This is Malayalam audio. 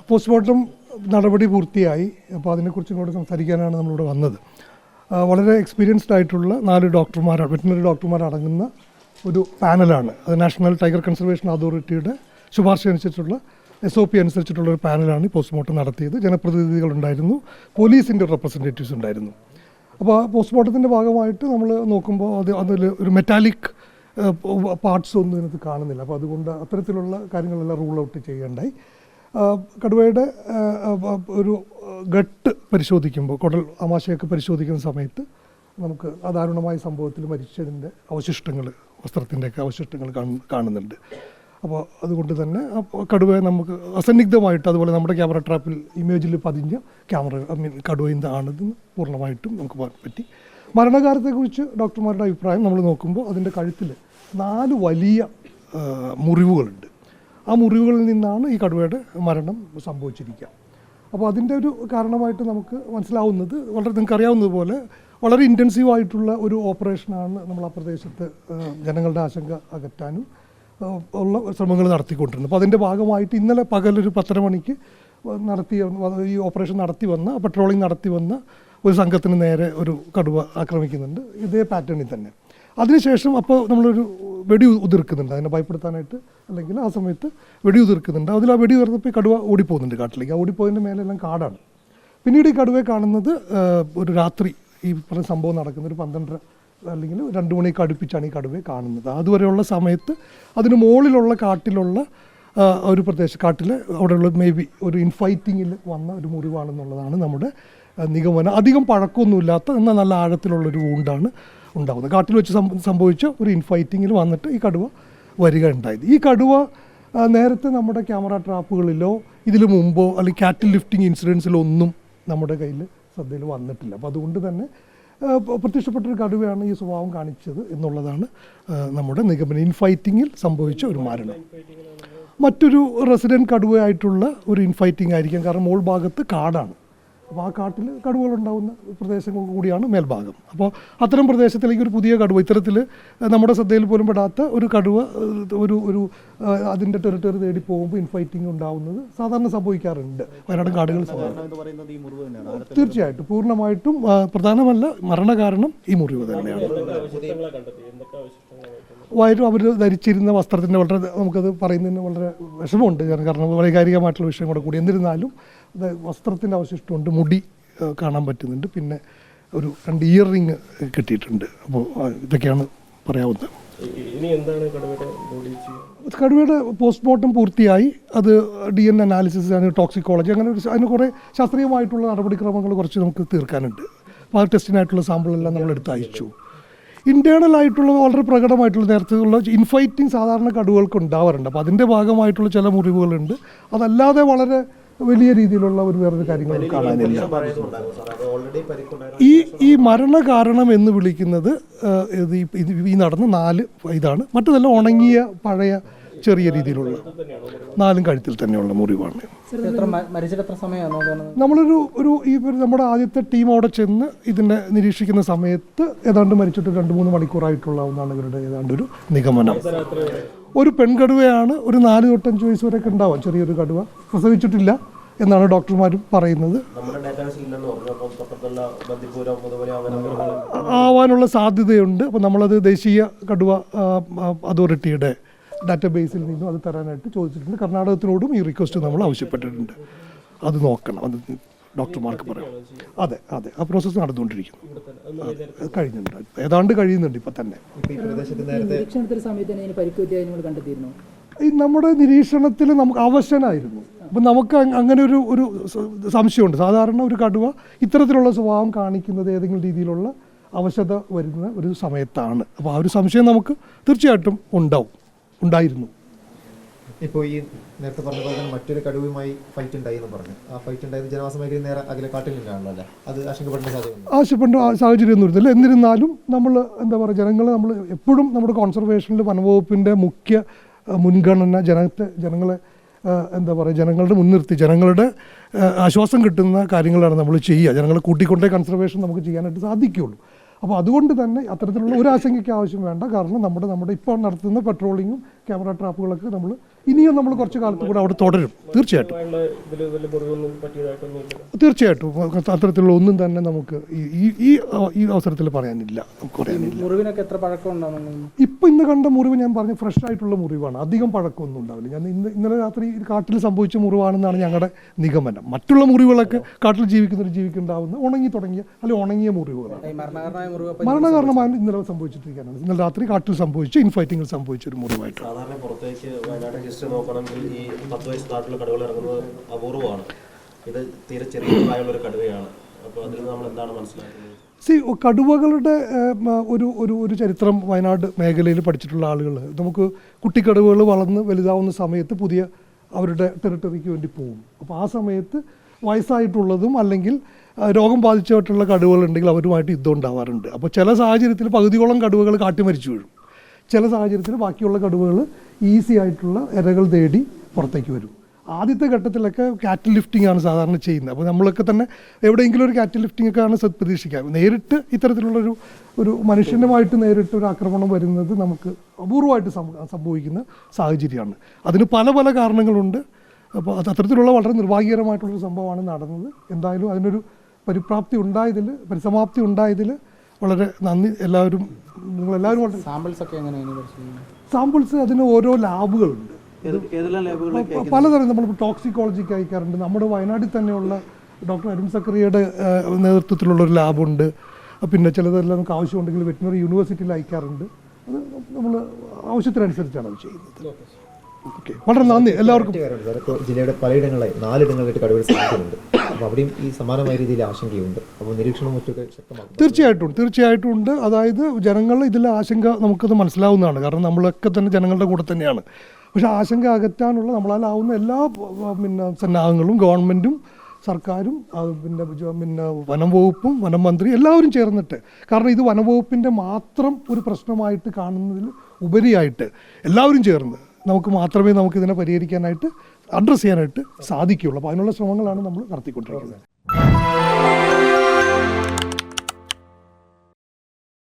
പോസ്റ്റ്മോർട്ടം നടപടി പൂർത്തിയായി. അപ്പോൾ അതിനെക്കുറിച്ച് ഇങ്ങോട്ട് സംസാരിക്കാനാണ് നമ്മളിവിടെ വന്നത്. വളരെ എക്സ്പീരിയൻസ്ഡ് ആയിട്ടുള്ള 4 ഡോക്ടർമാരാണ്, വെറ്റിനറി ഡോക്ടർമാരടങ്ങുന്ന ഒരു പാനലാണ്. അത് നാഷണൽ ടൈഗർ കൺസർവേഷൻ അതോറിറ്റിയുടെ ശുപാർശ അനുസരിച്ചുള്ള SOP അനുസരിച്ചിട്ടുള്ള ഒരു പാനലാണ് ഈ പോസ്റ്റ്മോർട്ടം നടത്തിയത്. ജനപ്രതിനിധികളുണ്ടായിരുന്നു, പോലീസിൻ്റെ റെപ്രസെൻറ്റേറ്റീവ്സ് ഉണ്ടായിരുന്നു. അപ്പോൾ ആ പോസ്റ്റ്മോർട്ടത്തിൻ്റെ ഭാഗമായിട്ട് നമ്മൾ നോക്കുമ്പോൾ അതിൽ ഒരു മെറ്റാലിക് പാർട്സ് ഒന്നും ഇതിനകത്ത് കാണുന്നില്ല. അപ്പോൾ അതുകൊണ്ട് അത്തരത്തിലുള്ള കാര്യങ്ങളെല്ലാം റൂൾ ഔട്ട് ചെയ്യേണ്ടായി. കടുവയുടെ ഒരു ഗട്ട് പരിശോധിക്കുമ്പോൾ, കുടൽ ആമാശയൊക്കെ പരിശോധിക്കുന്ന സമയത്ത് നമുക്ക് അദാരുണമായ സംഭവത്തിൽ മരിച്ചതിൻ്റെ അവശിഷ്ടങ്ങൾ, വസ്ത്രത്തിൻ്റെയൊക്കെ അവശിഷ്ടങ്ങൾ കാണുന്നുണ്ട്. അപ്പോൾ അതുകൊണ്ട് തന്നെ കടുവയെ നമുക്ക് അസന്നിഗ്ധമായിട്ട്, അതുപോലെ നമ്മുടെ ക്യാമറ ട്രാപ്പിൽ ഇമേജിൽ പതിഞ്ഞ കടുവയിൻ്റെ ആണെന്ന് പൂർണ്ണമായിട്ടും നമുക്ക് പറ്റി. മരണകാലത്തെക്കുറിച്ച് ഡോക്ടർമാരുടെ അഭിപ്രായം നമ്മൾ നോക്കുമ്പോൾ അതിൻ്റെ കഴുത്തിൽ 4 വലിയ മുറിവുകളുണ്ട്. ആ മുറിവുകളിൽ നിന്നാണ് ഈ കടുവയുടെ മരണം സംഭവിച്ചിരിക്കുക. അപ്പോൾ അതിൻ്റെ ഒരു കാരണമായിട്ട് നമുക്ക് മനസ്സിലാവുന്നത്, നിങ്ങൾക്കറിയാവുന്നതുപോലെ വളരെ ഇൻറ്റൻസീവായിട്ടുള്ള ഒരു ഓപ്പറേഷനാണ് നമ്മൾ ആ പ്രദേശത്ത് ജനങ്ങളുടെ ആശങ്ക അകറ്റാനും ഉള്ള ശ്രമങ്ങൾ നടത്തിക്കൊണ്ടിരുന്നത്. അപ്പോൾ അതിൻ്റെ ഭാഗമായിട്ട് ഇന്നലെ പകലൊരു 10:30 മണിക്ക് ഈ ഓപ്പറേഷൻ നടത്തി വന്ന, പെട്രോളിംഗ് നടത്തി വന്ന ഒരു സംഘത്തിന് നേരെ ഒരു കടുവ ആക്രമിക്കുന്നുണ്ട്, ഇതേ പാറ്റേണിൽ തന്നെ. അതിനുശേഷം അപ്പോൾ നമ്മളൊരു വെടി ഉതിർക്കുന്നുണ്ട്, അതിനെ ഭയപ്പെടുത്താനായിട്ട്, അല്ലെങ്കിൽ ആ സമയത്ത് വെടി ഉതിർക്കുന്നുണ്ട്. അതിൽ ആ വെടി ഉയർന്നപ്പോൾ കടുവ ഓടിപ്പോകുന്നുണ്ട് കാട്ടിലേക്ക്. ആ ഓടിപ്പോയതിൻ്റെ മേലെല്ലാം കാടാണ്. പിന്നീട് ഈ കടുവയെ കാണുന്നത് ഒരു രാത്രി ഈ പറഞ്ഞ സംഭവം നടക്കുന്ന ഒരു 12 അല്ലെങ്കിൽ 2 മണിക്ക് അടുപ്പിച്ചാണ് ഈ കടുവയെ കാണുന്നത്. അതുവരെയുള്ള സമയത്ത് അതിന് മുകളിലുള്ള കാട്ടിലുള്ള ഒരു കാട്ടിൽ അവിടെയുള്ള ഒരു ഇൻഫൈറ്റിങ്ങിൽ വന്ന ഒരു മുറിവാണെന്നുള്ളതാണ് നമ്മുടെ നിഗമനം. അധികം പഴക്കമൊന്നുമില്ലാത്ത എന്നാൽ നല്ല ആഴത്തിലുള്ളൊരു വൂണ്ടാണ് ഉണ്ടാകുന്നത്. കാട്ടിൽ വെച്ച് സംഭവിച്ച ഒരു ഇൻഫൈറ്റിങ്ങിൽ വന്നിട്ട് ഈ കടുവ വരിക ഉണ്ടായത്. ഈ കടുവ നേരത്തെ നമ്മുടെ ക്യാമറ ട്രാപ്പുകളിലോ ഇതിൽ മുമ്പോ അല്ലെങ്കിൽ കാറ്റിൽ ലിഫ്റ്റിംഗ് ഇൻസിഡൻസിലോ ഒന്നും നമ്മുടെ കയ്യിൽ ശ്രദ്ധയിൽ വന്നിട്ടില്ല. അപ്പോൾ അതുകൊണ്ട് തന്നെ പ്രത്യക്ഷപ്പെട്ടൊരു കടുവയാണ് ഈ സ്വഭാവം കാണിച്ചത് എന്നുള്ളതാണ് നമ്മുടെ നിഗമനം. ഇൻഫൈറ്റിങ്ങിൽ സംഭവിച്ച ഒരു മരണം മറ്റൊരു റെസിഡൻറ്റ് കടുവയായിട്ടുള്ള ഒരു ഇൻഫൈറ്റിംഗ് ആയിരിക്കും. കാരണം മോൾ ഭാഗത്ത് കാടാണ്. അപ്പോൾ ആ കാട്ടിൽ കടുവകളുണ്ടാകുന്ന പ്രദേശങ്ങൾ കൂടിയാണ് മേൽഭാഗം. അപ്പോൾ അത്തരം പ്രദേശത്തിലേക്ക് ഒരു പുതിയ കടുവ, ഇത്തരത്തിൽ നമ്മുടെ ശ്രദ്ധയിൽ പോലും പെടാത്ത ഒരു കടുവ ഒരു അതിൻ്റെ ടെറിട്ടറി തേടി പോകുമ്പോൾ ഇൻഫൈറ്റിംഗ് ഉണ്ടാവുന്നത് സാധാരണ സംഭവിക്കാറുണ്ട് വയനാടൻ കാടുകൾ. തീർച്ചയായിട്ടും പൂർണ്ണമായിട്ടും പ്രധാനമല്ല, മരണകാരണം ഈ മുറിവ് തന്നെയാണ്. അവർ ധരിച്ചിരുന്ന വസ്ത്രത്തിൻ്റെ വളരെ, നമുക്കത് പറയുന്നതിന് വളരെ വിഷമമുണ്ട്, കാരണം വൈകാരികമായിട്ടുള്ള വിഷയം കൂടെ കൂടി. എന്നിരുന്നാലും വസ്ത്രത്തിൻ്റെ അവശിഷ്ടമുണ്ട്, മുടി കാണാൻ പറ്റുന്നുണ്ട്, പിന്നെ ഒരു 2 ഇയർ റിങ് കിട്ടിയിട്ടുണ്ട്. അപ്പോൾ ഇതൊക്കെയാണ് പറയാവുന്നത്. കടുവയുടെ പോസ്റ്റ്മോർട്ടം പൂർത്തിയായി. അത് DNA അനാലിസിസ്, ടോക്സിക്കോളജി, അങ്ങനെ അതിന് കുറേ ശാസ്ത്രീയമായിട്ടുള്ള നടപടിക്രമങ്ങൾ കുറച്ച് നമുക്ക് തീർക്കാനുണ്ട്. അപ്പോൾ ആ ടെസ്റ്റിനായിട്ടുള്ള സാമ്പിളെല്ലാം നമ്മൾ എടുത്ത് അയച്ചു. ഇൻറ്റേർണലായിട്ടുള്ള വളരെ പ്രകടമായിട്ടുള്ള നേരത്തെയുള്ള ഇൻഫൈറ്റിംഗ് സാധാരണ കടുവകൾക്ക് ഉണ്ടാവാറുണ്ട്. അപ്പോൾ അതിൻ്റെ ഭാഗമായിട്ടുള്ള ചില മുറിവുകളുണ്ട്. അതല്ലാതെ വളരെ വലിയ രീതിയിലുള്ള വേറൊരു കാര്യങ്ങൾ കാണാനില്ല. ഈ മരണകാരണം എന്ന് വിളിക്കുന്നത് ഈ നടന്ന 4 ഇതാണ്. മറ്റതെല്ലാം ഉണങ്ങിയ പഴയ ചെറിയ രീതിയിലുള്ള 4 കഴുത്തിൽ തന്നെയുള്ള മുറിവാണ്. നമ്മളൊരു നമ്മുടെ ആദ്യത്തെ ടീം അവിടെ ചെന്ന് ഇതിനെ നിരീക്ഷിക്കുന്ന സമയത്ത് ഏതാണ്ട് മരിച്ചിട്ട് 2-3 മണിക്കൂറായിട്ടുള്ളതാണ് ഇവരുടെ ഏതാണ്ട് ഒരു നിഗമനം. ഒരു പെൺകടുവയാണ്, ഒരു 4 തൊട്ട് 5 വയസ്സ് വരെയൊക്കെ ഉണ്ടാവാം ചെറിയൊരു കടുവ, പ്രസവിച്ചിട്ടില്ല എന്നാണ് ഡോക്ടർമാരും പറയുന്നത്. ആവാനുള്ള സാധ്യതയുണ്ട്. അപ്പോൾ നമ്മളത് ദേശീയ കടുവ അതോറിറ്റിയുടെ ഡാറ്റാബേസിൽ നിന്നും അത് തരാനായിട്ട് ചോദിച്ചിട്ടുണ്ട്. കർണാടകത്തിനോടും ഈ റിക്വസ്റ്റ് നമ്മൾ ആവശ്യപ്പെട്ടിട്ടുണ്ട്. അത് നോക്കണം, അത് ഡോക്ടർമാർക്ക് പറയാം. അതെ, ആ പ്രോസസ്സ് നടന്നുകൊണ്ടിരിക്കുന്നു. കഴിയുന്നുണ്ട്, ഏതാണ്ട് കഴിയുന്നുണ്ട് ഇപ്പം തന്നെ. ഈ നമ്മുടെ നിരീക്ഷണത്തിൽ നമുക്ക് അവശനായിരുന്നു. അപ്പം നമുക്ക് അങ്ങനെ ഒരു സംശയമുണ്ട്. സാധാരണ ഒരു കടുവ ഇത്തരത്തിലുള്ള സ്വഭാവം കാണിക്കുന്നത് ഏതെങ്കിലും രീതിയിലുള്ള അവശത വരുന്ന ഒരു സമയത്താണ്. അപ്പോൾ ആ ഒരു സംശയം നമുക്ക് തീർച്ചയായിട്ടും ഉണ്ടായിരുന്നു. ഇപ്പോൾ ഈ നേരത്തെ പറഞ്ഞ പോലെ തന്നെ മറ്റൊരു കടുവയുമായി ഫൈറ്റ് ഉണ്ടായി എന്ന് പറഞ്ഞു. ആ ഫൈറ്റ് ഉണ്ടായത് ജനവാസ മേഖലയിൽ നേരെ അകലെ കാട്ടിൽ നിന്നാണല്ലോ അല്ലേ? അത് ആശങ്കപ്പെടേണ്ട സാഹചര്യമൊന്നും വരുന്നില്ല. എന്നിരുന്നാലും നമ്മൾ ജനങ്ങൾ നമ്മൾ എപ്പോഴും നമ്മുടെ കോൺസർവേഷനിൽ വനംവകുപ്പിൻ്റെ മുഖ്യ മുൻഗണന ജനങ്ങളെ ജനങ്ങളുടെ മുൻനിർത്തി ജനങ്ങളുടെ ആശ്വാസം കിട്ടുന്ന കാര്യങ്ങളാണ് നമ്മൾ ചെയ്യുക. ജനങ്ങളെ കൂട്ടിക്കൊണ്ടേ കൺസർവേഷൻ നമുക്ക് ചെയ്യാനായിട്ട് സാധിക്കുകയുള്ളൂ. അപ്പോൾ അതുകൊണ്ട് തന്നെ അത്തരത്തിലുള്ള ഒരു ആശങ്കയ്ക്ക് ആവശ്യം വേണ്ട. കാരണം നമ്മുടെ ഇപ്പോൾ നടത്തുന്ന പെട്രോളിങ്ങും ക്യാമറ ട്രാപ്പുകളൊക്കെ നമ്മൾ ഇനിയും നമ്മൾ കുറച്ച് കാലത്ത് കൂടെ അവിടെ തുടരും തീർച്ചയായിട്ടും. തീർച്ചയായിട്ടും അത്തരത്തിലുള്ള ഒന്നും തന്നെ നമുക്ക് ഈ അവസരത്തിൽ പറയാനില്ല. നമുക്ക് പറയാനില്ല. മുറിവിനൊക്കെ എത്ര പഴക്കം ഉണ്ടാകും? ഇപ്പം ഇന്ന് കണ്ട മുറിവ് ഞാൻ പറഞ്ഞു ഫ്രഷ് ആയിട്ടുള്ള മുറിവാണ്, അധികം പഴക്കമൊന്നും ഉണ്ടാവില്ല. ഞാൻ ഇന്നലെ രാത്രി കാട്ടിൽ സംഭവിച്ച മുറിവാണെന്നാണ് ഞങ്ങളുടെ നിഗമനം. മറ്റുള്ള മുറിവുകളൊക്കെ കാട്ടിൽ ജീവിക്കുന്നുണ്ടാവുന്ന ഉണങ്ങി തുടങ്ങിയ അല്ലെങ്കിൽ ഉണങ്ങിയ മുറിവുകളാണ്. മരണകാരണമാണ് ഇന്നലെ സംഭവിച്ചിട്ടിരിക്കുകയാണ്. ഇന്നലെ രാത്രി കാട്ടിൽ സംഭവിച്ച ഇൻഫൈറ്റിങ്ങിൽ സംഭവിച്ച ഒരു മുറിവായിട്ട്. സാധാരണ പുറത്തേക്ക് വയനാട് ഹിസ്റ്ററി നോക്കണമെങ്കിൽ ഈ 10 വയസ്സ് താഴെയുള്ള കടുവകൾ ഇറങ്ങുന്നത് അപൂർവമാണ്. ഇത് തീരെ ചെറിയ പ്രായമുള്ളൊരു കടുവയാണ്. അപ്പോൾ അതിൽ നമ്മൾ എന്താണ് മനസ്സിലാക്കുന്നത്? കടുവകളുടെ ഒരു ചരിത്രം വയനാട് മേഖലയിൽ പഠിച്ചിട്ടുള്ള ആളുകൾ, നമുക്ക് കുട്ടിക്കടുവകൾ വളർന്ന് വലുതാവുന്ന സമയത്ത് പുതിയ അവരുടെ ടെറിട്ടറിക്ക് വേണ്ടി പോകും. അപ്പോൾ ആ സമയത്ത് വയസ്സായിട്ടുള്ളതും അല്ലെങ്കിൽ രോഗം ബാധിച്ചിട്ടുള്ള കടുവകളുണ്ടെങ്കിൽ അവരുമായിട്ട് യുദ്ധം ഉണ്ടാവാറുണ്ട്. അപ്പോൾ ചില സാഹചര്യത്തിൽ പകുതിയോളം കടുവകൾ കാട്ടിമരിച്ചു വീഴും. ചില സാഹചര്യത്തിൽ ബാക്കിയുള്ള കടുവകൾ ഈസി ആയിട്ടുള്ള ഇരകൾ തേടി പുറത്തേക്ക് വരും. ആദ്യത്തെ ഘട്ടത്തിലൊക്കെ കാറ്റിൽ ലിഫ്റ്റിംഗ് ആണ് സാധാരണ ചെയ്യുന്നത്. അപ്പോൾ നമ്മളൊക്കെ തന്നെ എവിടെയെങ്കിലും ഒരു കാറ്റിൽ ലിഫ്റ്റിംഗ് ഒക്കെ ആണ് പ്രതീക്ഷിക്കാം. നേരിട്ട് ഇത്തരത്തിലുള്ളൊരു മനുഷ്യനുമായിട്ട് നേരിട്ട് ഒരു ആക്രമണം വരുന്നത് നമുക്ക് അപൂർവമായിട്ട് സംഭവിക്കുന്ന സാഹചര്യമാണ്. അതിന് പല പല കാരണങ്ങളുണ്ട്. അപ്പോൾ അത്തരത്തിലുള്ള വളരെ നിർഭാഗ്യകരമായിട്ടുള്ളൊരു സംഭവമാണ് നടന്നത്. എന്തായാലും അതിനൊരു പരിസമാപ്തി ഉണ്ടായതിൽ വളരെ നന്ദി. നിങ്ങളെല്ലാവരും വളരെ സാമ്പിൾസ് അതിന് ഓരോ ലാബുകളുണ്ട്. പലതരം നമ്മൾ ടോക്സിക്കോളജിക്ക് അയക്കാറുണ്ട്. നമ്മുടെ വയനാട്ടിൽ തന്നെയുള്ള ഡോക്ടർ അരുൺ സക്കറിയയുടെ നേതൃത്വത്തിലുള്ളൊരു ലാബുണ്ട്. പിന്നെ ചിലതെല്ലാം നമുക്ക് ആവശ്യമുണ്ടെങ്കിൽ വെറ്റിനറി യൂണിവേഴ്സിറ്റിയിൽ അയക്കാറുണ്ട്. അത് നമ്മൾ ആവശ്യത്തിനനുസരിച്ചാണ് അത് ചെയ്യുന്നത്. ഓക്കെ, വളരെ നന്ദി എല്ലാവർക്കും. ജില്ലയുടെ പലയിടങ്ങളായി 4 ഇടങ്ങളിലായിട്ട് കടുവകൾ സാധ്യതയുണ്ട്. അപ്പോൾ അവിടെയും ഈ സമാനമായ രീതിയിൽ ആശങ്കയുണ്ട്. അപ്പോൾ നിരീക്ഷണം മറ്റൊക്കെ ശക്തമാക്കും. തീർച്ചയായിട്ടും ഉണ്ട്. അതായത് ജനങ്ങൾ ഇതിലെ ആശങ്ക നമുക്കത് മനസ്സിലാവുന്നതാണ്. കാരണം നമ്മളൊക്കെ തന്നെ ജനങ്ങളുടെ കൂടെ തന്നെയാണ്. പക്ഷേ ആശങ്ക അകറ്റാനുള്ള നമ്മളാലാവുന്ന എല്ലാ സന്നാഹങ്ങളും ഗവൺമെൻറ്റും സർക്കാരും പിന്നെ വനം വകുപ്പും വനം മന്ത്രി എല്ലാവരും ചേർന്നിട്ട്, കാരണം ഇത് വനം വകുപ്പിൻ്റെ മാത്രം ഒരു പ്രശ്നമായിട്ട് കാണുന്നതിൽ ഉപരിയായിട്ട് എല്ലാവരും ചേർന്ന് നമുക്കിതിനെ പരിഹരിക്കാനായിട്ട് അഡ്രസ്സ് ചെയ്യാനായിട്ട് സാധിക്കുകയുള്ളൂ. അപ്പോൾ അതിനുള്ള ശ്രമങ്ങളാണ് നമ്മൾ നടത്തിക്കൊണ്ടിരിക്കുന്നത്.